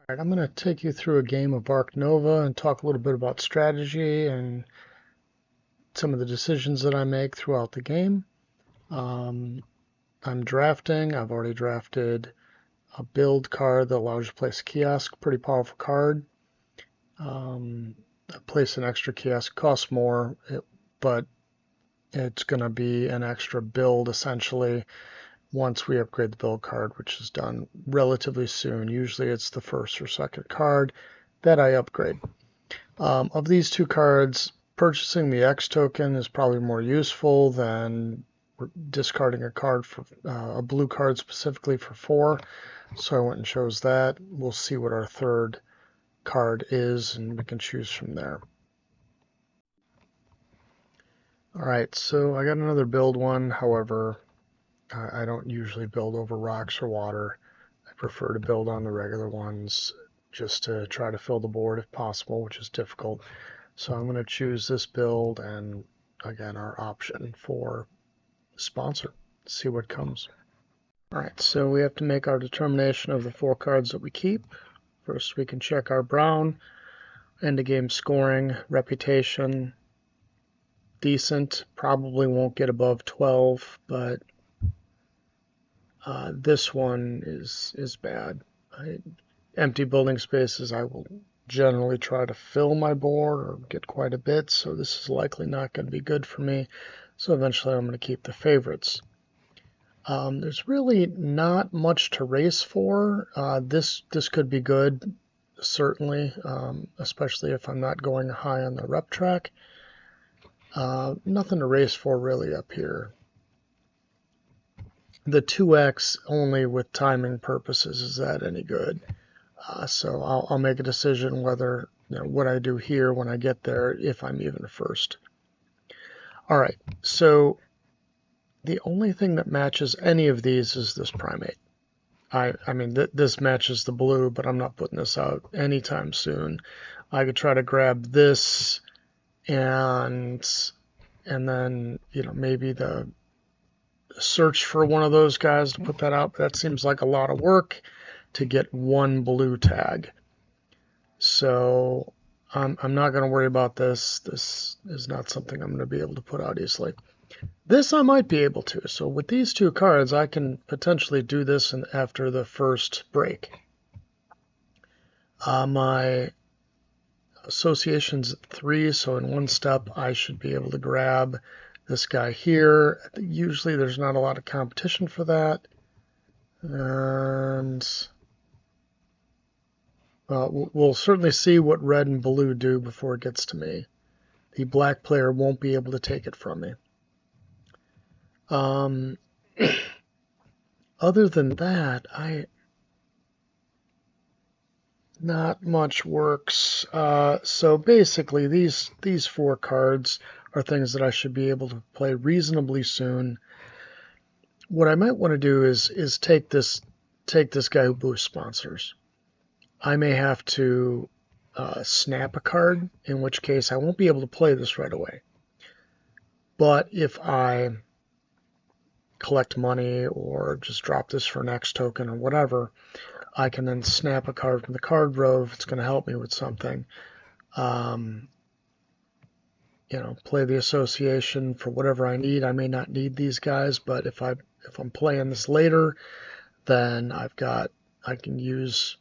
Alright, I'm going to take you through a game of Ark Nova and talk a little bit about strategy and some of the decisions that I make throughout the game. Um, I'm drafting. I've already drafted a build card that allows you to place a kiosk, pretty powerful card. Place an extra kiosk, costs more, but it's going to be an extra build essentially once we upgrade the build card, which is done relatively soon. Usually it's the first or second card that I upgrade. Of these two cards, purchasing the X token is probably more useful than discarding a card for a blue card specifically for 4. So I went and chose that. We'll see what our third card is, and we can choose from there. Alright, so I got another build one. However, I don't usually build over rocks or water. I prefer to build on the regular ones just to try to fill the board if possible, which is difficult. So I'm going to choose this build and again our option for sponsor. See what comes. Alright, so we have to make our determination of the 4 cards that we keep. First we can check our brown, end of game scoring, reputation, decent, probably won't get above 12, but this one is bad. Empty building spaces I will generally try to fill my board or get quite a bit, so this is likely not going to be good for me. So eventually I'm going to keep the favorites. There's really not much to race for. This could be good, certainly, especially if I'm not going high on the rep track. Nothing to race for really up here. The 2x only with timing purposes, is that any good? So I'll make a decision whether, what I do here when I get there, if I'm even first. All right, so the only thing that matches any of these is this primate. I mean, this matches the blue, but I'm not putting this out anytime soon. I could try to grab this and then, maybe the search for one of those guys to put that out, but that seems like a lot of work to get one blue tag. So I'm not going to worry about this. This is not something I'm going to be able to put out easily. This I might be able to. So with these 2 cards, I can potentially do this after the first break. My association's at 3, so in one step I should be able to grab this guy here. Usually there's not a lot of competition for that. And we'll certainly see what red and blue do before it gets to me. The black player won't be able to take it from me. Other than that, not much works. So basically, these 4 cards are things that I should be able to play reasonably soon. What I might want to do is take this guy who boosts sponsors. I may have to snap a card, in which case I won't be able to play this right away. But if I collect money or just drop this for an X token or whatever, I can then snap a card from the card row if it's going to help me with something. Play the association for whatever I need. I may not need these guys, but if I'm playing this later, then I can use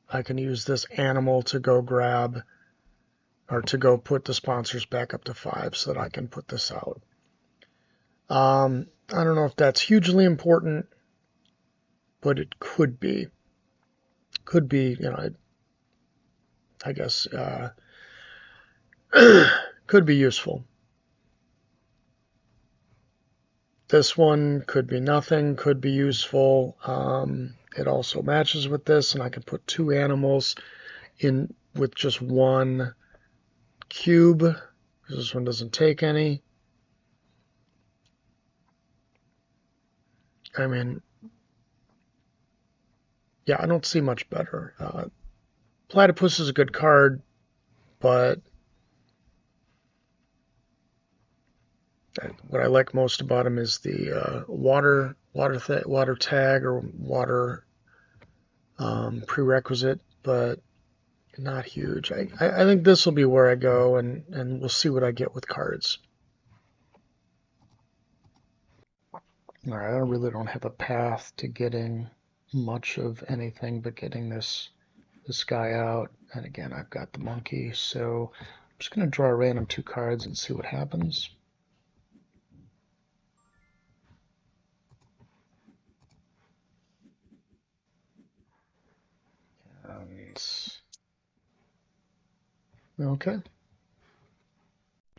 this animal to go grab or to go put the sponsors back up to 5 so that I can put this out. I don't know if that's hugely important, but it could be. Could be, I guess, could be useful. This one could be nothing, could be useful. It also matches with this, and I can put 2 animals in with just 1 cube, because this one doesn't take any. I mean, yeah, I don't see much better. Platypus is a good card, but what I like most about him is the water tag or water prerequisite. but not huge. I think this will be where I go, and we'll see what I get with cards. All right, I really don't have a path to getting much of anything but getting this guy out. And again, I've got the monkey, so I'm just going to draw a random 2 cards and see what happens. Okay.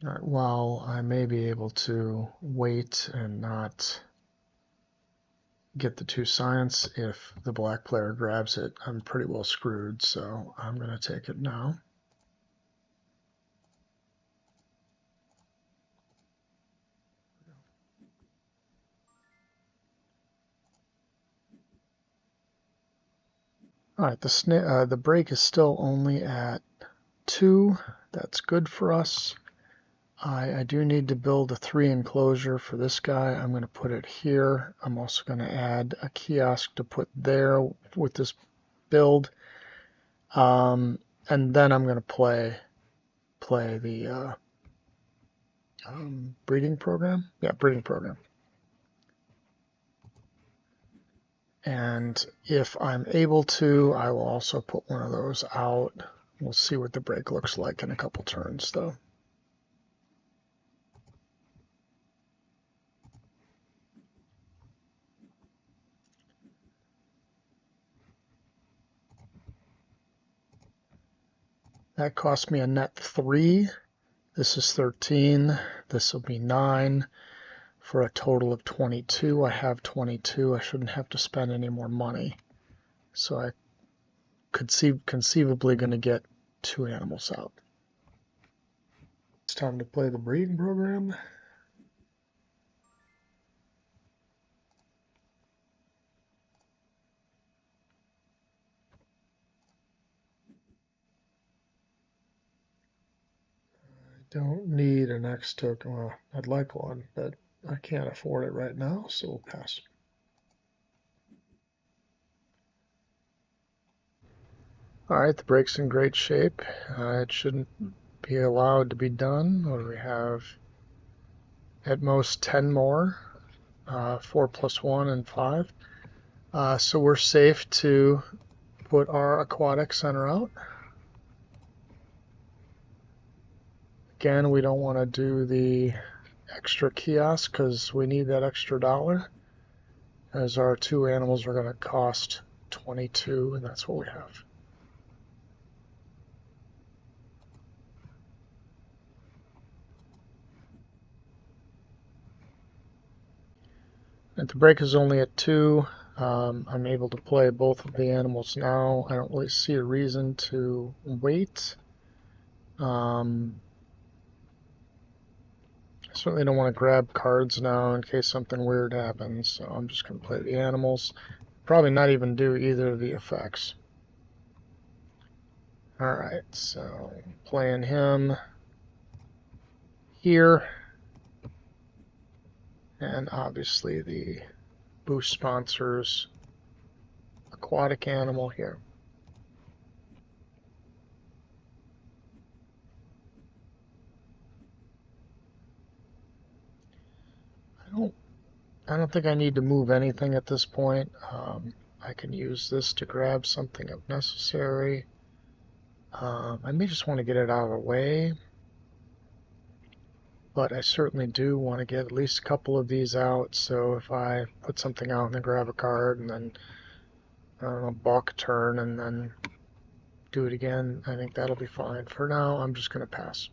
All right, while I may be able to wait and not get the 2 science, if the black player grabs it, I'm pretty well screwed, so I'm going to take it now. All right, the break is still only at 2. That's good for us. I do need to build a 3 enclosure for this guy. I'm going to put it here. I'm also going to add a kiosk to put there with this build. And then I'm going to play the breeding program. Yeah, breeding program. And if I'm able to, I will also put one of those out. We'll see what the break looks like in a couple turns, though. That cost me a net 3. This is 13. This will be 9 for a total of 22. I have 22. I shouldn't have to spend any more money. So I could conceivably going to get 2 animals out. It's time to play the breeding program. Don't need an X token. Well, I'd like one, but I can't afford it right now, so we'll pass. All right, the break's in great shape. It shouldn't be allowed to be done. What do we have? At most 10 more. 4 plus 1 and 5. So we're safe to put our aquatic center out. Again, we don't want to do the extra kiosk because we need that extra $1, as our 2 animals are going to cost 22, and that's what we have. And the break is only at 2. I'm able to play both of the animals now. I don't really see a reason to wait. I certainly don't want to grab cards now in case something weird happens, so I'm just going to play the animals. Probably not even do either of the effects. Alright, so playing him here, and obviously the boost sponsors aquatic animal here. I don't think I need to move anything at this point. I can use this to grab something if necessary. I may just want to get it out of the way, but I certainly do want to get at least a couple of these out, so if I put something out and then grab a card and then, I don't know, balk turn and then do it again, I think that'll be fine. For now, I'm just going to pass.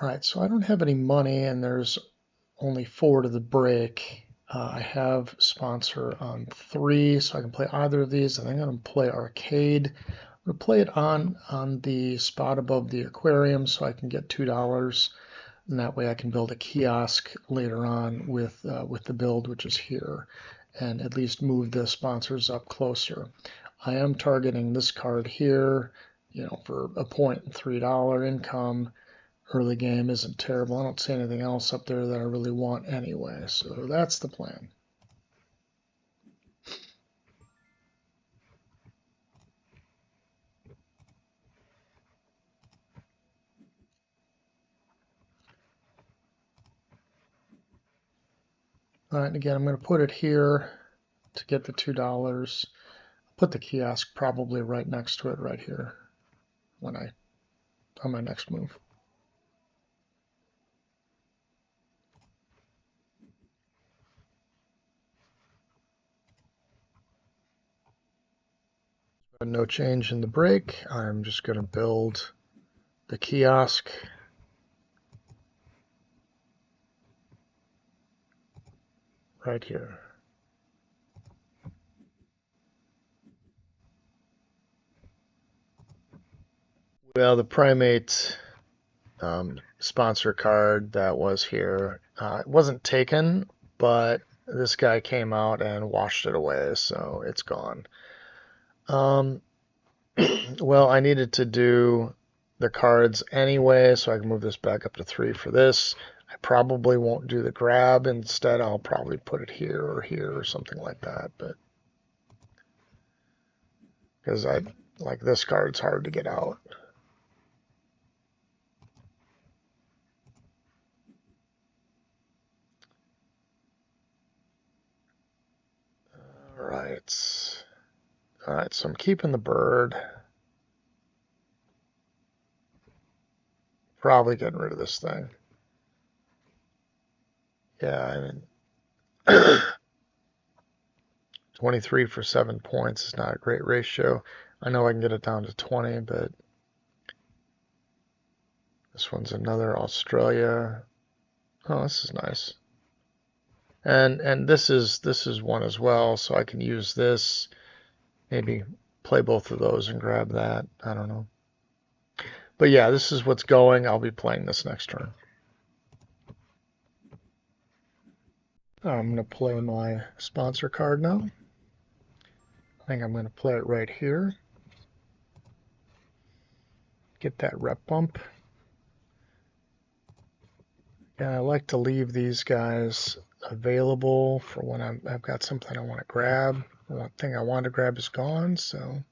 Alright, so I don't have any money and there's only 4 to the break. I have sponsor on 3, so I can play either of these. I think I'm going to play arcade. I'm going to play it on the spot above the aquarium so I can get $2, and that way I can build a kiosk later on with the build, which is here, and at least move the sponsors up closer. I am targeting this card here, for a point and $3 income. Early game isn't terrible. I don't see anything else up there that I really want anyway, so that's the plan. All right, and again, I'm going to put it here to get the $2. Put the kiosk probably right next to it right here on my next move. No change in the break. I'm just going to build the kiosk. Right here. Well, the Primate sponsor card that was here, it wasn't taken, but this guy came out and washed it away, so it's gone. Well, I needed to do the cards anyway, so I can move this back up to 3 for this. I probably won't do the grab. Instead, I'll probably put it here or something like that, but because I like this card's hard to get out. All right, so I'm keeping the bird. Probably getting rid of this thing. Yeah, I mean, 23 for 7 points is not a great ratio. I know I can get it down to 20, but this one's another Australia. Oh, this is nice. And this is one as well, so I can use this. Maybe play both of those and grab that. I don't know. But yeah, this is what's going. I'll be playing this next turn. I'm going to play my sponsor card now. I think I'm going to play it right here. Get that rep bump. And I like to leave these guys available for when I've got something I want to grab. The one thing I want to grab is gone, so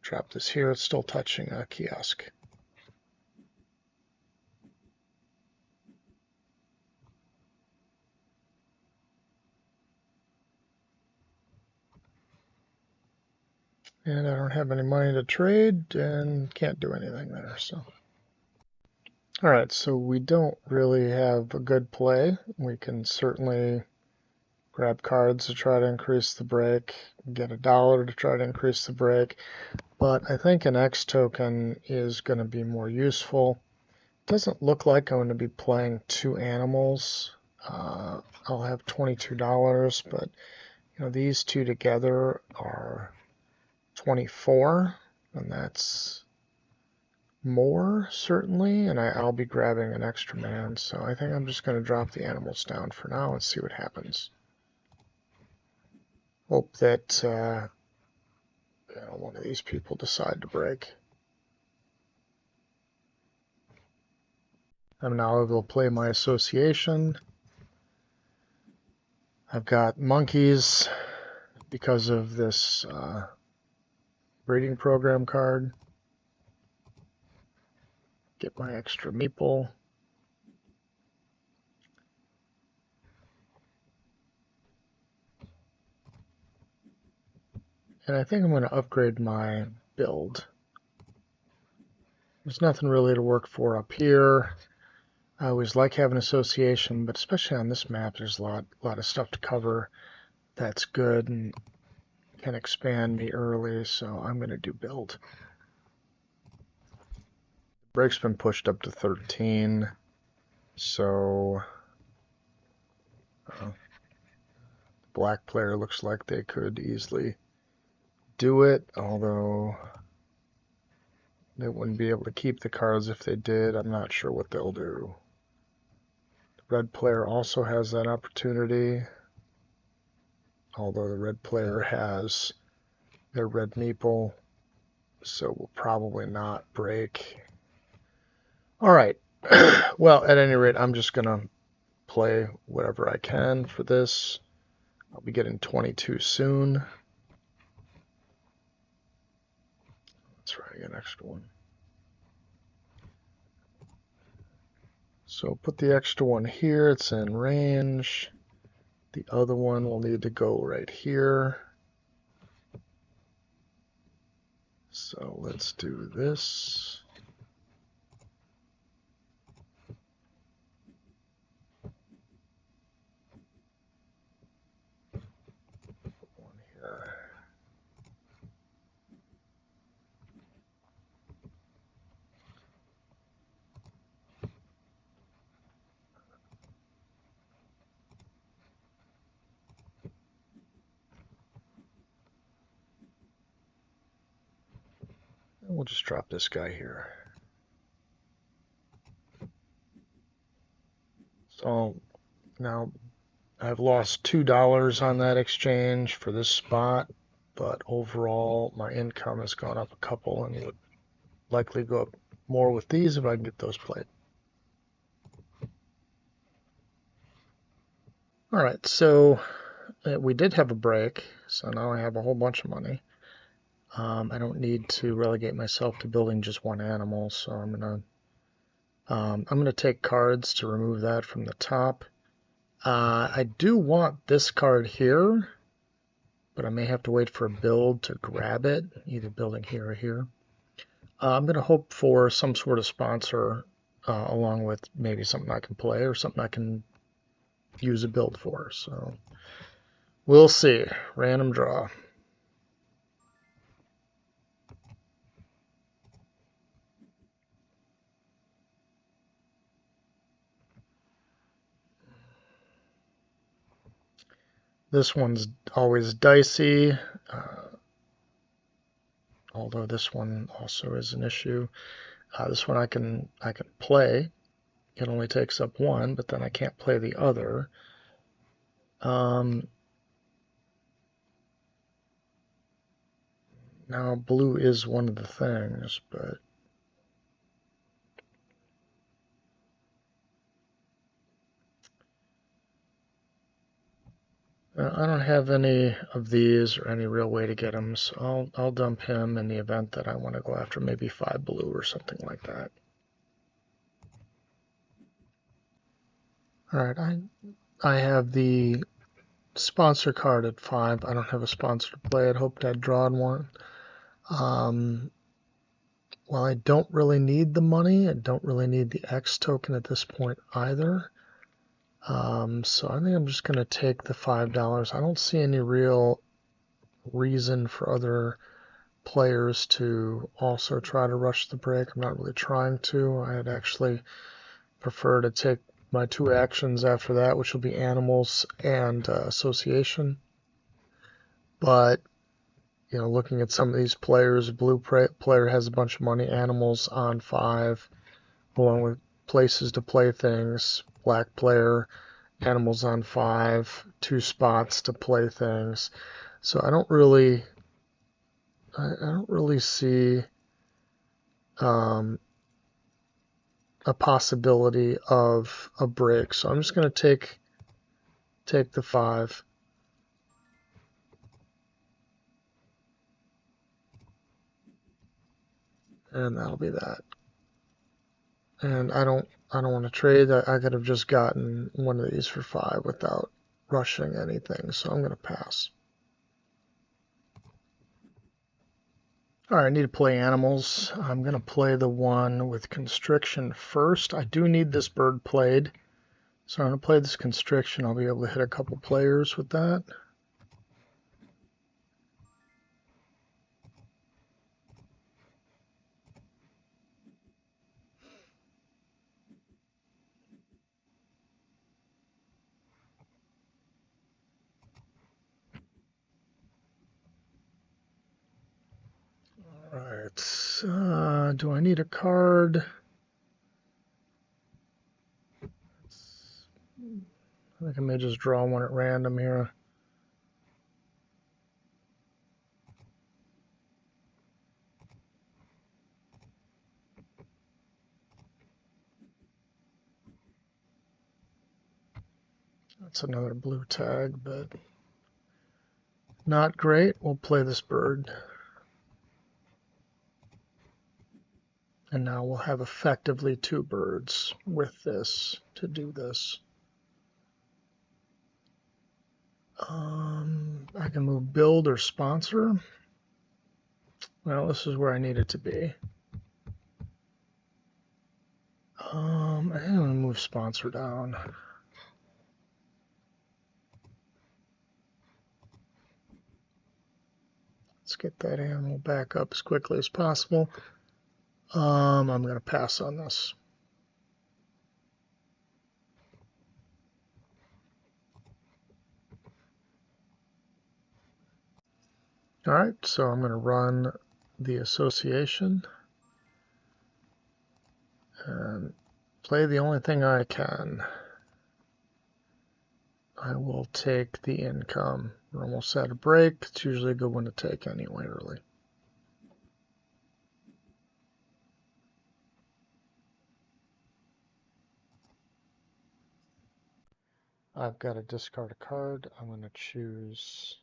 drop this here. It's still touching a kiosk. And I don't have any money to trade and can't do anything there. So, all right, so we don't really have a good play. We can certainly grab cards to try to increase the break, get $1 to try to increase the break. But I think an X token is going to be more useful. Doesn't look like I'm going to be playing 2 animals. I'll have $22, but these two together are 24, and that's more certainly, and I'll be grabbing an extra man, so I think I'm just going to drop the animals down for now and see what happens. Hope that one of these people decide to break. I'm now able to play my association. I've got monkeys because of this breeding program card. Get my extra meeple. And I think I'm going to upgrade my build. There's nothing really to work for up here. I always like having association, but especially on this map, there's a lot of stuff to cover that's good and can expand me early, so I'm going to do build. Break's been pushed up to 13, so the black player looks like they could easily do it, although they wouldn't be able to keep the cards if they did. I'm not sure what they'll do. The red player also has that opportunity, although the red player has their red meeple, so will probably not break. All right. Well, at any rate, I'm just going to play whatever I can for this. I'll be getting 22 soon. Let's try to get an extra one. So put the extra one here, it's in range. The other one will need to go right here. So let's do this. One here. And we'll just drop this guy here. So now I've lost $2 on that exchange for this spot, but overall my income has gone up a couple and would likely go up more with these if I can get those played. All right, so we did have a break, so now I have a whole bunch of money. I don't need to relegate myself to building just one animal, so I'm gonna take cards to remove that from the top. I do want this card here, but I may have to wait for a build to grab it, either building here or here. I'm gonna hope for some sort of sponsor along with maybe something I can play or something I can use a build for. So we'll see. Random draw. This one's always dicey, although this one also is an issue. This one I can play. It only takes up one, but then I can't play the other. Now blue is one of the things, but I don't have any of these or any real way to get them, so I'll dump him in the event that I want to go after maybe 5 blue or something like that. Alright, I have the sponsor card at 5. I don't have a sponsor to play. I'd hoped I'd drawn one. Well, I don't really need the money. I don't really need the X token at this point either. So I think I'm just going to take the $5. I don't see any real reason for other players to also try to rush the break. I'm not really trying to. I'd actually prefer to take my 2 actions after that, which will be animals and association. But, you know, looking at some of these players, blue player has a bunch of money, animals on 5, along with places to play things. Black player, animals on 5, 2 spots to play things. So I don't really see a possibility of a break. So I'm just going to take the 5. And that'll be that. And I don't want to trade. I could have just gotten one of these for 5 without rushing anything, so I'm going to pass. Alright, I need to play animals. I'm going to play the one with constriction first. I do need this bird played, so I'm going to play this constriction. I'll be able to hit a couple players with that. Alright, do I need a card? I think I may just draw one at random here. That's another blue tag, but not great. We'll play this bird. And now we'll have effectively 2 birds with this to do this. I can move build or sponsor. Well, this is where I need it to be. I'm going to move sponsor down. Let's get that animal back up as quickly as possible. I'm going to pass on this. All right, so I'm going to run the association and play the only thing I can. I will take the income. We're almost at a break. It's usually a good one to take anyway, early. I've got to discard a card. I'm going to choose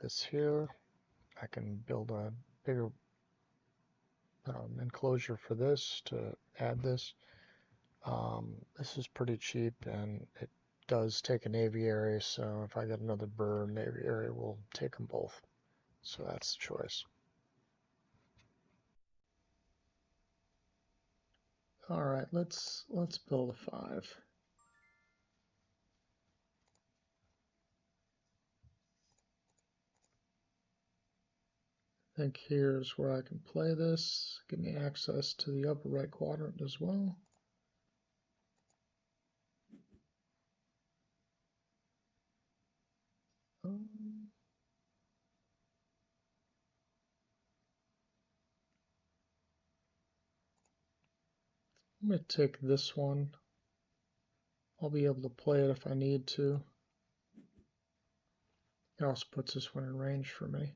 this here. I can build a bigger enclosure for this to add this. This is pretty cheap, and it does take an aviary, so if I get another bird, an aviary will take them both. So that's the choice. All right, let's build a 5. I think here's where I can play this. Give me access to the upper right quadrant as well. I'm going to take this one. I'll be able to play it if I need to. It also puts this one in range for me.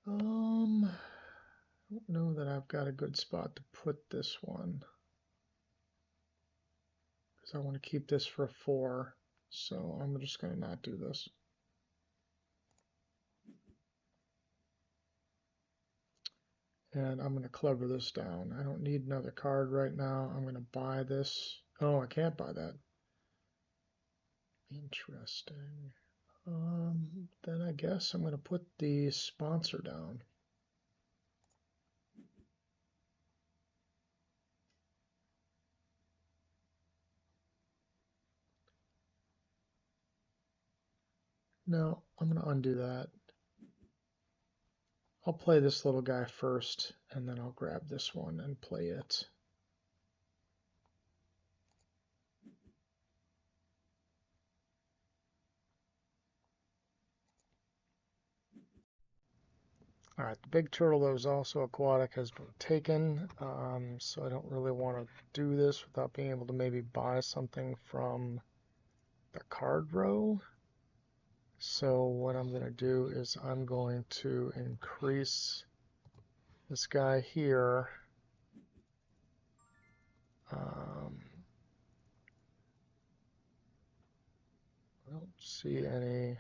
I don't know that I've got a good spot to put this one, because I want to keep this for a 4, so I'm just going to not do this. And I'm going to clever this down. I don't need another card right now. I'm going to buy this. Oh, I can't buy that. Interesting. Then I guess I'm going to put the sponsor down. No, I'm going to undo that. I'll play this little guy first, and then I'll grab this one and play it. All right, the big turtle that was also aquatic has been taken, so I don't really want to do this without being able to maybe buy something from the card row. So what I'm going to do is I'm going to increase this guy here. I don't see any.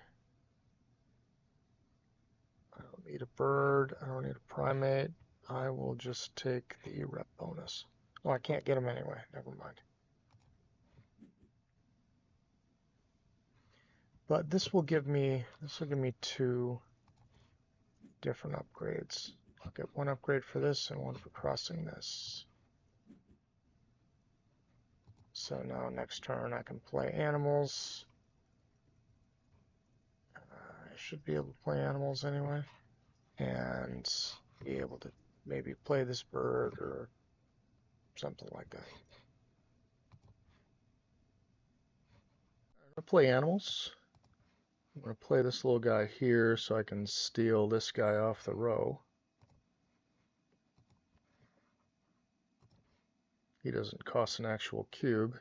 I don't need a bird. I don't need a primate. I will just take the rep bonus. Oh, I can't get him anyway. Never mind. But this will give me 2 different upgrades. I'll get 1 upgrade for this and 1 for crossing this. So now next turn I can play animals. I should be able to play animals anyway, and be able to maybe play this bird or something like that. I'm going to play animals. I'm going to play this little guy here so I can steal this guy off the row. He doesn't cost an actual cube.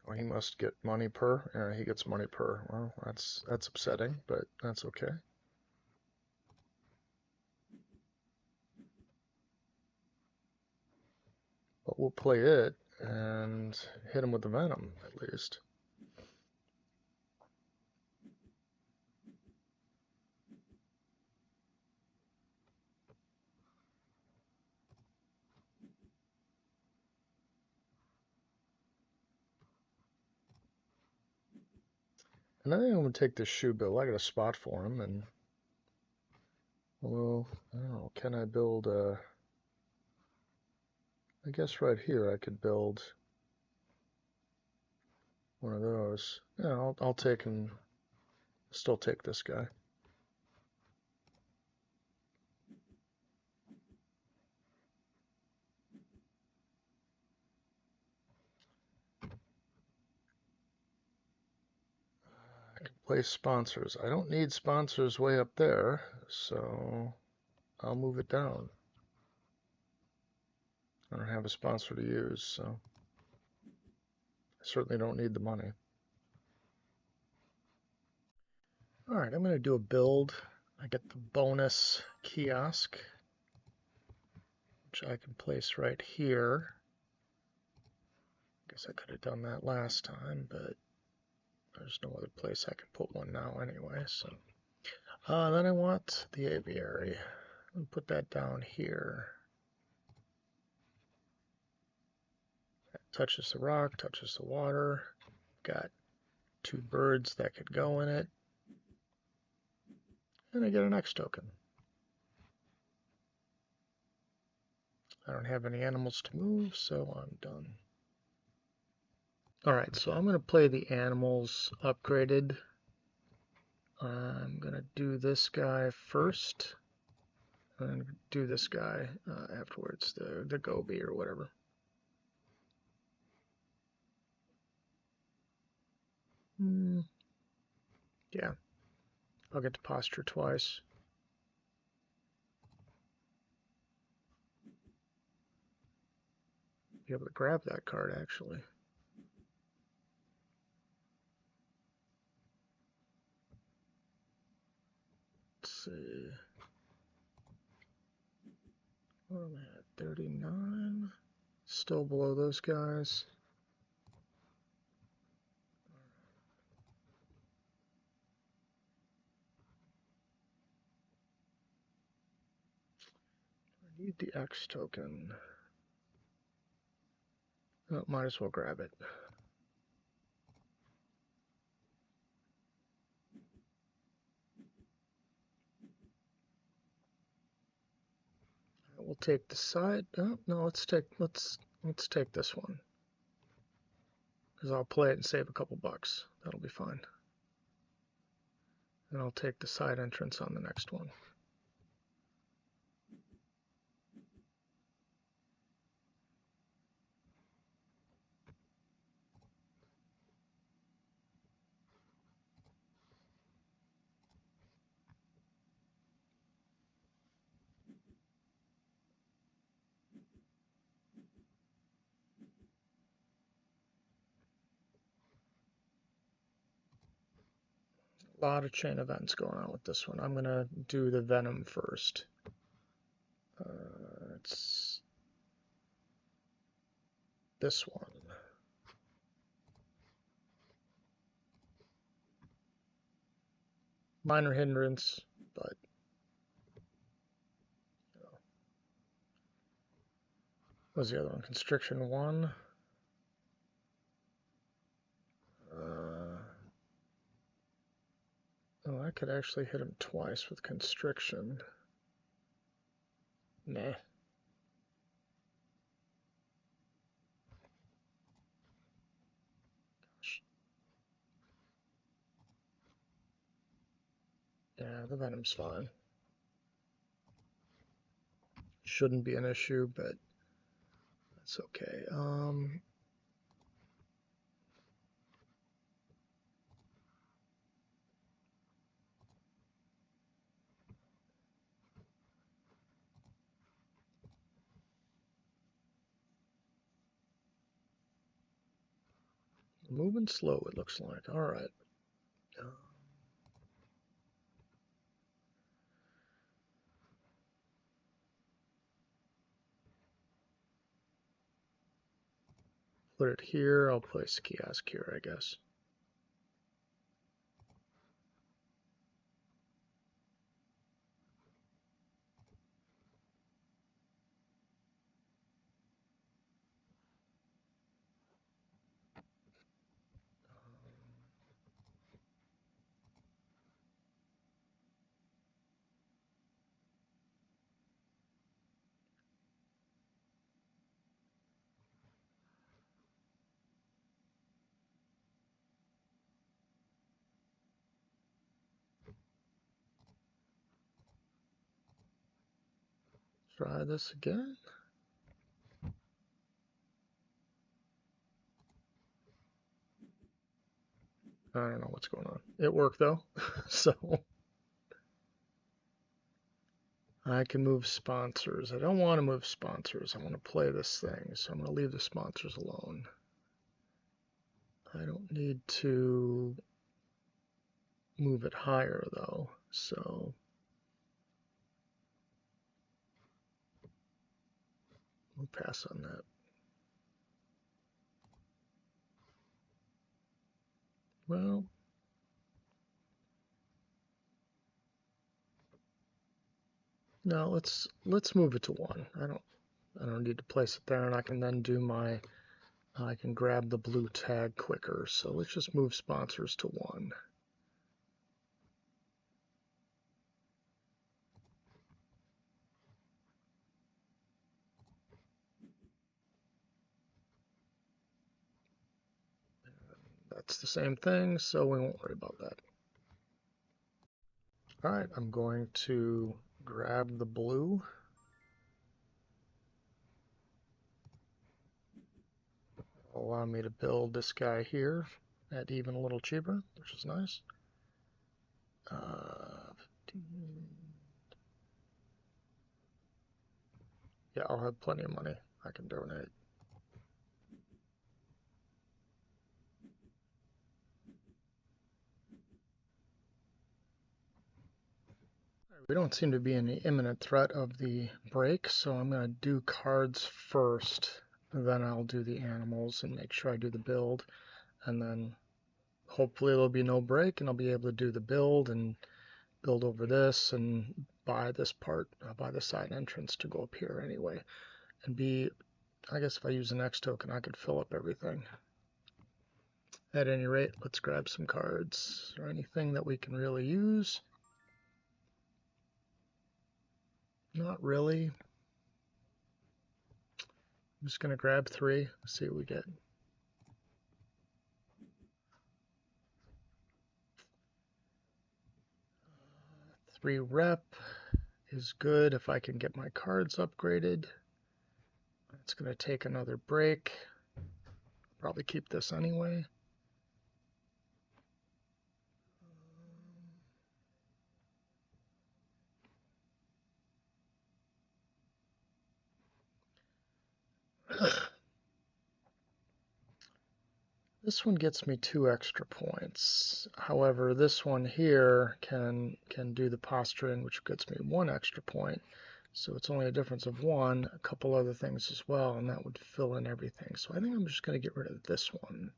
Well, he must get money per. He gets money per. Well, that's upsetting, but that's okay. But we'll play it and hit him with the venom, at least. And I think I'm going to take this shoe build. I got a spot for him, and well, I don't know, can I build I guess right here I could build one of those. Yeah, I'll take him, still take this guy. I can place sponsors. I don't need sponsors way up there, so I'll move it down. I don't have a sponsor to use, so I certainly don't need the money. All right, I'm going to do a build. I get the bonus kiosk, which I can place right here. Guess I could have done that last time, but there's no other place I can put one now anyway. So then I want the aviary. I'll put that down here. That touches the rock, touches the water. Got 2 birds that could go in it. And I get an X token. I don't have any animals to move, so I'm done. Alright, so I'm going to play the animals upgraded. I'm going to do this guy first. And do this guy afterwards, the Goby or whatever. Yeah, I'll get to posture twice. Be able to grab that card, actually. Let's see. What am I at? 39. Still below those guys. I need the X token. Oh, might as well grab it. We'll take the side. Oh, no, let's take this one. Because I'll play it and save a couple bucks. That'll be fine. And I'll take the side entrance on the next one. A lot of chain events going on with this one. I'm going to do the Venom first. It's this one. Minor hindrance, but you know. What was the other one? Constriction 1. Oh, I could actually hit him twice with constriction. Nah. Gosh. Yeah, the Venom's fine. Shouldn't be an issue, but that's okay. Moving slow, it looks like. All right. Put it here. I'll place the kiosk here, I guess. Try this again. I don't know what's going on. It worked though. So I can move sponsors. I don't want to move sponsors. I want to play this thing. So I'm going to leave the sponsors alone. I don't need to move it higher though. So we'll pass on that. Well, no, let's move it to 1. I don't need to place it there, and I can then do my I can grab the blue tag quicker. So let's just move sponsors to 1. That's the same thing, so we won't worry about that. All right, I'm going to grab the blue. Allow me to build this guy here at even a little cheaper, which is nice. 15. Yeah, I'll have plenty of money I can donate. We don't seem to be in the imminent threat of the break, so I'm going to do cards first, then I'll do the animals and make sure I do the build, and then hopefully there'll be no break and I'll be able to do the build and build over this and buy this part, buy the side entrance to go up here anyway. And I guess if I use an X token, I could fill up everything. At any rate, let's grab some cards or anything that we can really use. Not really. I'm just going to grab 3, see what we get. 3 rep is good if I can get my cards upgraded. It's going to take another break. Probably keep this anyway. This one gets me 2 extra points. However, this one here can do the posturing, which gets me 1 extra point. So it's only a difference of 1, a couple other things as well, and that would fill in everything. So I think I'm just going to get rid of this one.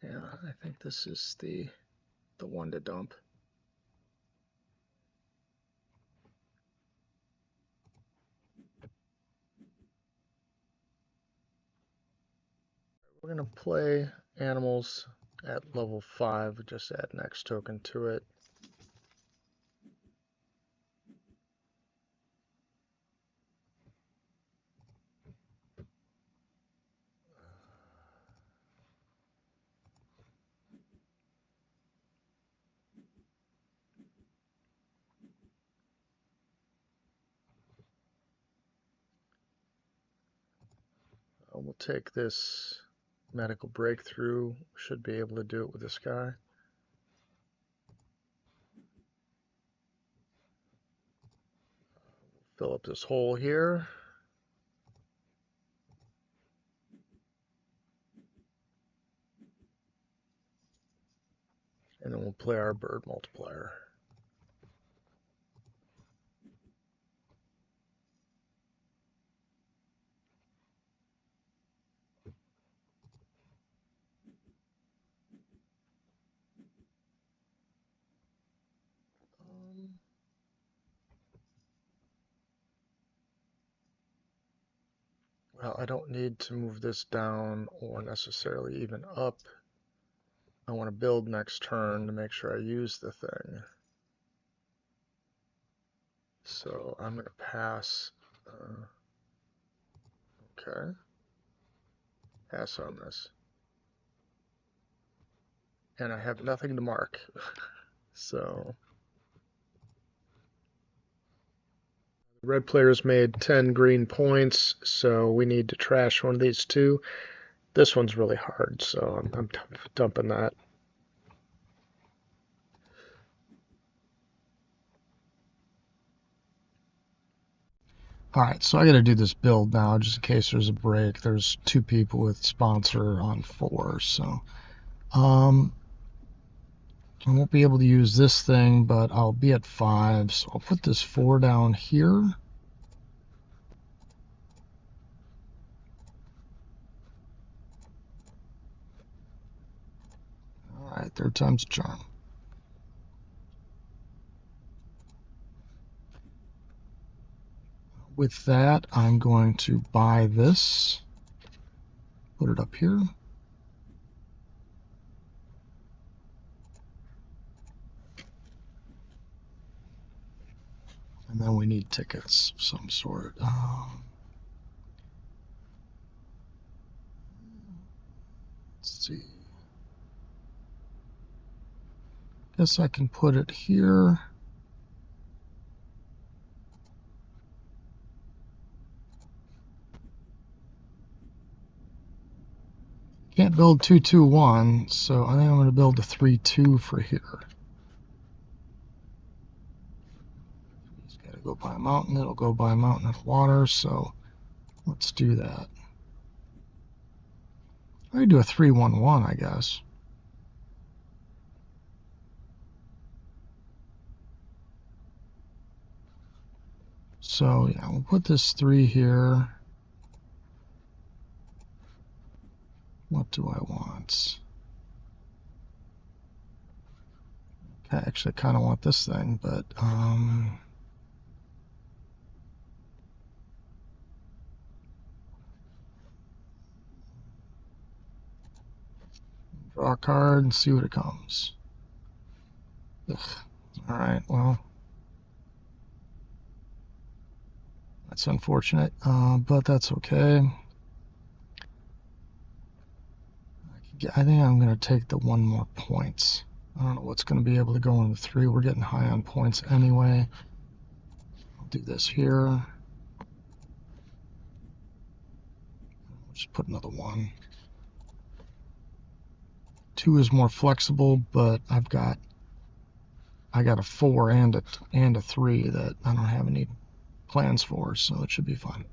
Yeah, I think this is the one to dump. We're going to play animals at level 5, just add an X token to it. We'll take this medical breakthrough. Should be able to do it with this guy. Fill up this hole here. And then we'll play our bird multiplier. Well, I don't need to move this down or necessarily even up. I want to build next turn to make sure I use the thing. So I'm going to pass. Okay. Pass on this. And I have nothing to mark. So Red players made 10 green points, so we need to trash one of these two. This one's really hard, so I'm dumping that. Alright, so I gotta do this build now, just in case there's a break. There's 2 people with sponsor on 4, so I won't be able to use this thing, but I'll be at 5, so I'll put this 4 down here. Alright, 3rd time's a charm. With that, I'm going to buy this, put it up here. And then we need tickets of some sort. Let's see. Guess I can put it here. Can't build 2-2-1, so I think I'm going to build a 3-2 for here. It's got to go by a mountain. It'll go by a mountain of water, so let's do that. I could do a 3-1-1, I guess. So yeah, we'll put this 3 here. What do I want? I actually kind of want this thing, but draw a card and see what it comes. Ugh. All right, well, that's unfortunate, but that's okay. I think I'm going to take the 1 more points. I don't know what's going to be able to go in the 3. We're getting high on points anyway. I'll do this here. I'll just put another 1. 2 is more flexible, but I got a 4 and a 3 that I don't have any plans for, so it should be fun.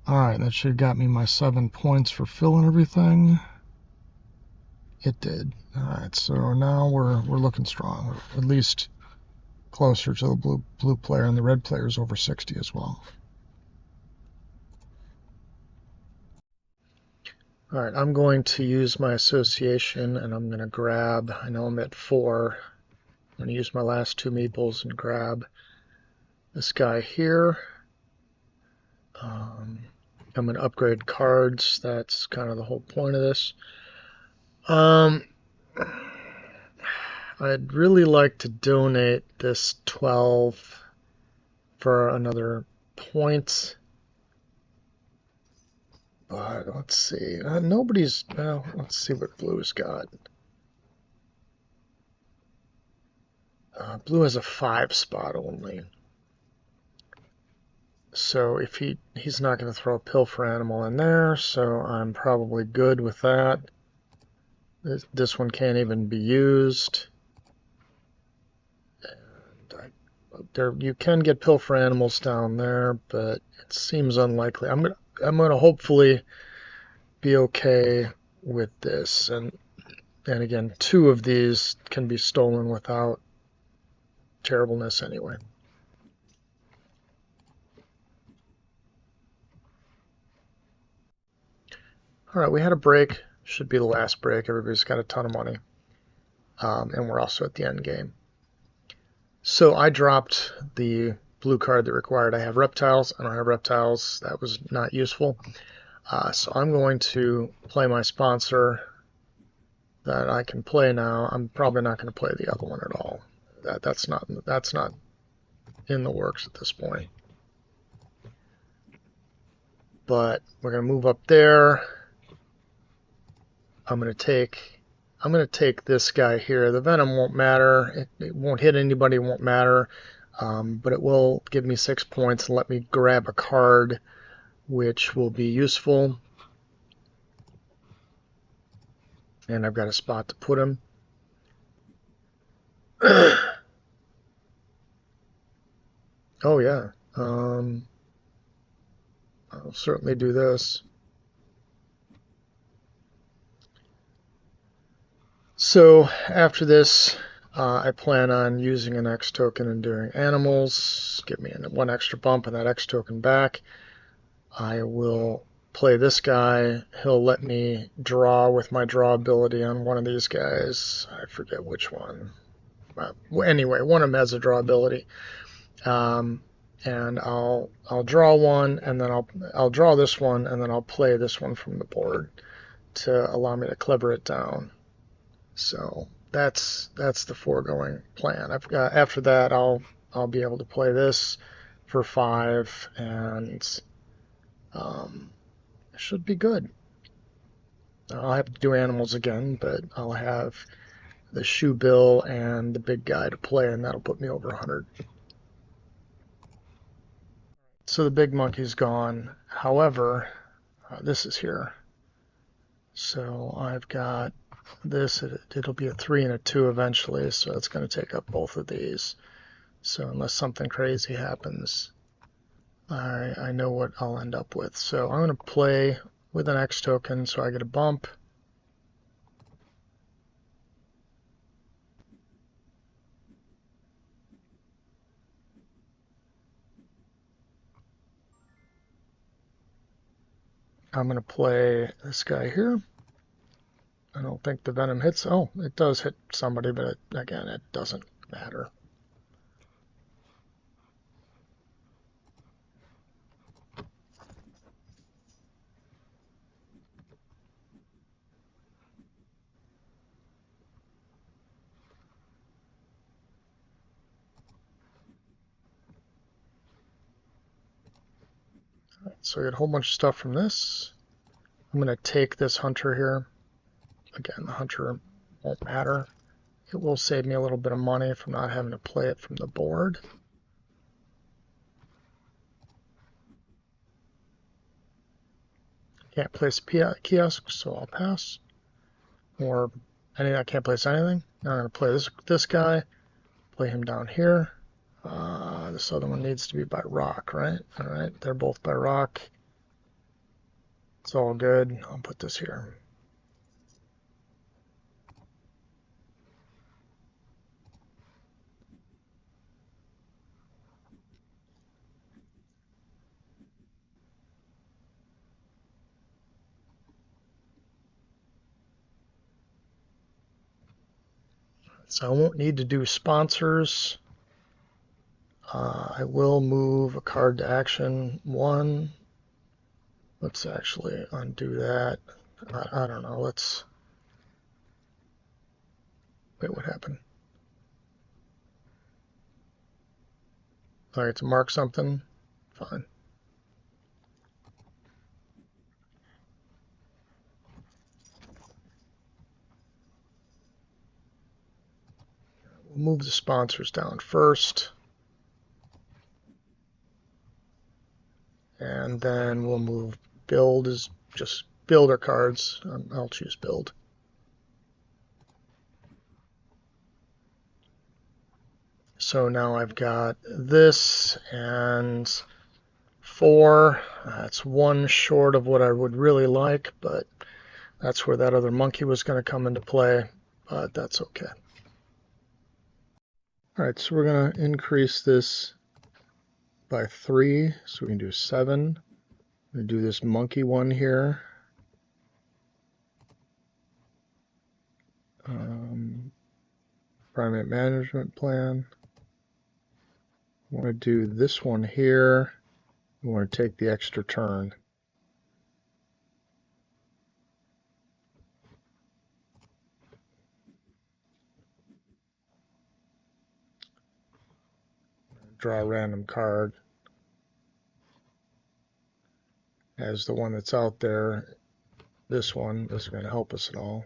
Alright, that should have got me my 7 points for filling everything. It did. Alright, so now we're looking strong. We're at least closer to the blue player, and the red player is over 60 as well. Alright, I'm going to use my association, and I'm going to grab, I know I'm at 4. I'm going to use my last 2 meeples and grab this guy here. I'm going to upgrade cards. That's kind of the whole point of this. I'd really like to donate this 12 for another point. But let's see. Nobody's. Well, let's see what blue's got. Blue has a 5 spot only. So if he's not going to throw a pilfer animal in there, so I'm probably good with that. This one can't even be used. And you can get pilfer animals down there, but it seems unlikely. I'm gonna hopefully be okay with this. And again, 2 of these can be stolen without terribleness anyway. All right, we had a break. Should be the last break. Everybody's got a ton of money. And we're also at the end game. So I dropped the blue card that required I have reptiles. I don't have reptiles. That was not useful. So I'm going to play my sponsor that I can play now. I'm probably not going to play the other one at all. That's not in the works at this point. But we're going to move up there. I'm going to take this guy here. The venom won't matter. It won't hit anybody. It won't matter. but it will give me 6 points and let me grab a card, which will be useful. And I've got a spot to put him. Oh yeah, I'll certainly do this. So after this, I plan on using an X token and doing animals. Give me one extra bump and that X token back. I will play this guy. He'll let me draw with my draw ability on one of these guys. I forget which one. Anyway, one of them has a draw ability. And I'll draw one, and then I'll draw this one, and then I'll play this one from the board to allow me to clever it down. So that's the foregoing plan. I've got, after that, I'll be able to play this for 5, and it should be good. I'll have to do animals again, but I'll have the shoe bill and the big guy to play, and that'll put me over 100. So the big monkey's gone. However, this is here. So I've got this. It'll be a 3 and a 2 eventually, so it's going to take up both of these. So unless something crazy happens, I know what I'll end up with. So I'm going to play with an X token, so I get a bump. I'm going to play this guy here. I don't think the venom hits. Oh, it does hit somebody, but again, it doesn't matter. So I get a whole bunch of stuff from this. I'm going to take this hunter here. Again, the hunter won't matter. It will save me a little bit of money if I'm not having to play it from the board. Can't place kiosk, so I'll pass. Or I can't place anything. Now I'm going to play this guy. Play him down here. This other one needs to be by rock, right? All right, they're both by rock. It's all good. I'll put this here. So I won't need to do sponsors. I will move a card to action 1. Let's actually undo that. I don't know. Let's wait. What happened? I get to mark something. Fine. We'll move the sponsors down first. And then we'll move build is just builder cards. I'll choose build. So now I've got this and 4. That's 1 short of what I would really like, but that's where that other monkey was going to come into play, but that's okay. All right, so we're going to increase this by 3, so we can do 7. We do this monkey one here. Primate management plan. I want to do this one here. We want to take the extra turn. Draw a random card. As the one that's out there, this one isn't going to help us at all.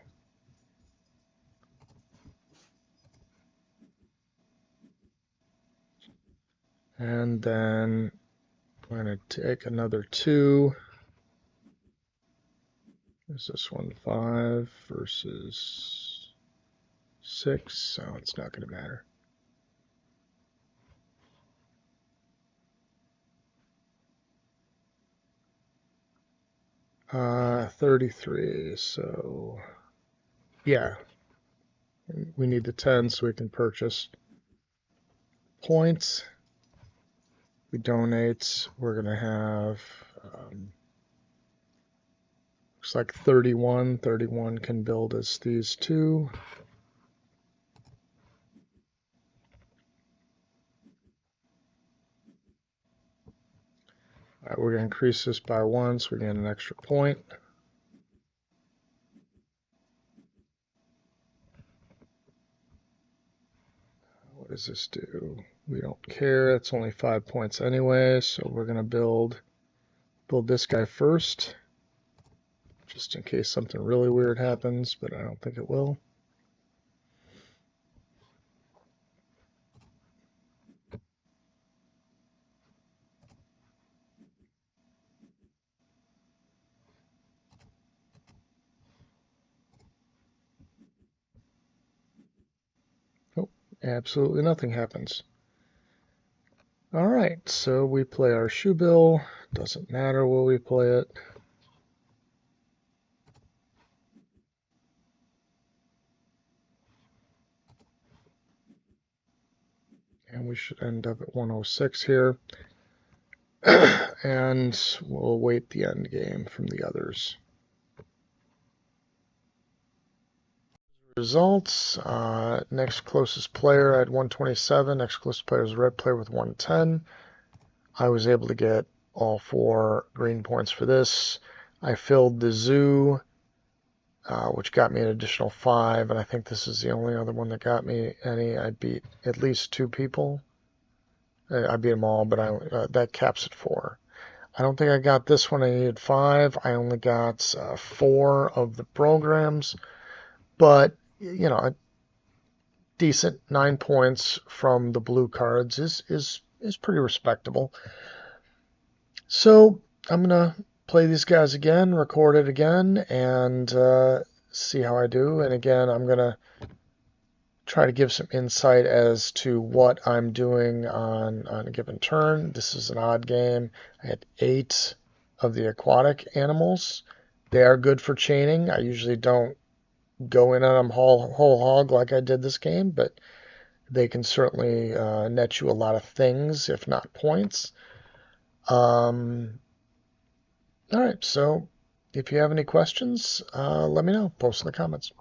And then I'm going to take another 2. Is this one 5 versus 6? So it's not going to matter. 33, so yeah, we need the 10 so we can purchase points. We donate, we're going to have, looks like 31. 31 can build as these 2. All right, we're going to increase this by 1 so we get an extra point. What does this do? We don't care. It's only 5 points anyway, so we're going to build this guy first, just in case something really weird happens, but I don't think it will. Oh, absolutely nothing happens. All right, so we play our shoe bill. Doesn't matter where we play it. And we should end up at 106 here. And we'll await the end game from the others. Results, next closest player I had 127. Next closest player is a red player with 110. I was able to get all 4 green points for this. I filled the zoo, which got me an additional 5, and I think this is the only other one that got me any. I beat at least 2 people. I beat them all, but that caps at 4. I don't think I got this one. I needed 5. I only got 4 of the programs, but you know, a decent 9 points from the blue cards is pretty respectable. So I'm gonna play these guys again, record it again, and see how I do. And again, I'm gonna try to give some insight as to what I'm doing on a given turn. This is an odd game. I had 8 of the aquatic animals. They are good for chaining. I usually don't go in on them whole hog like I did this game, but they can certainly net you a lot of things, if not points. All right, so if you have any questions, let me know. Post in the comments.